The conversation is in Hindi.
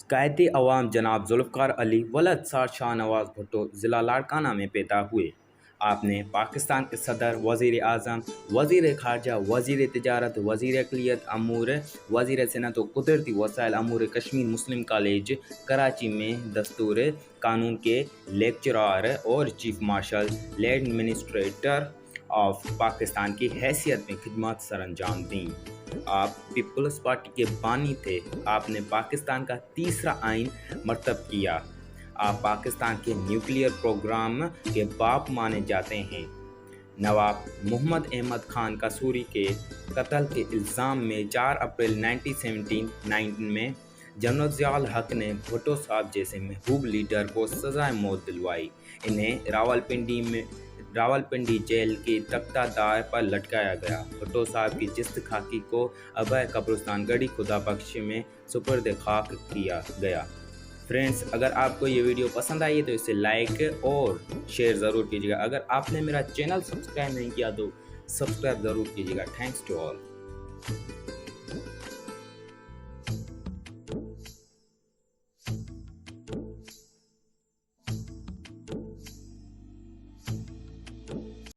कायदे अवाम जनाब जुल्फ़िकार अली वलद साद शाहनवाज़ भुट्टो ज़िला लाड़काना में पैदा हुए। आपने पाकिस्तान के सदर, वज़ीर आज़म, वज़ीर ख़ारजा, वज़ीर तिजारत, वज़ीर अक़लियत अमूर, वज़ीर सनअत व कुदरती वसाइल अमूर कश्मीर मुस्लिम कॉलेज कराची में दस्तूर कानून के लेक्चरार और chief marshal administrator of Pakistan की हैसियत में खिदमत सरअंजाम दी। आप पीपल्स पार्टी के बानी थे। आपने पाकिस्तान का तीसरा आइन मरतब किया। आप पाकिस्तान के न्यूक्लियर प्रोग्राम के बाप माने जाते हैं। नवाब मोहम्मद अहमद खान कसूरी के कत्ल के इल्ज़ाम में 4 अप्रैल 1979 में जनरल ज़ियाउल हक ने भुट्टो साहब जैसे महबूब लीडर को सज़ाए मौत दिलवाई। इन्हें रावलपिंडी जेल की तख्तादार पर लटकाया गया। भुट्टो साहब की जिस्म खाकी को अबय कब्रिस्तान गढ़ी खुदा बख्श में सुपुर्द खाक किया गया। फ्रेंड्स, अगर आपको ये वीडियो पसंद आई है तो इसे लाइक और शेयर ज़रूर कीजिएगा। अगर आपने मेरा चैनल सब्सक्राइब नहीं किया तो सब्सक्राइब ज़रूर कीजिएगा। Thanks to all.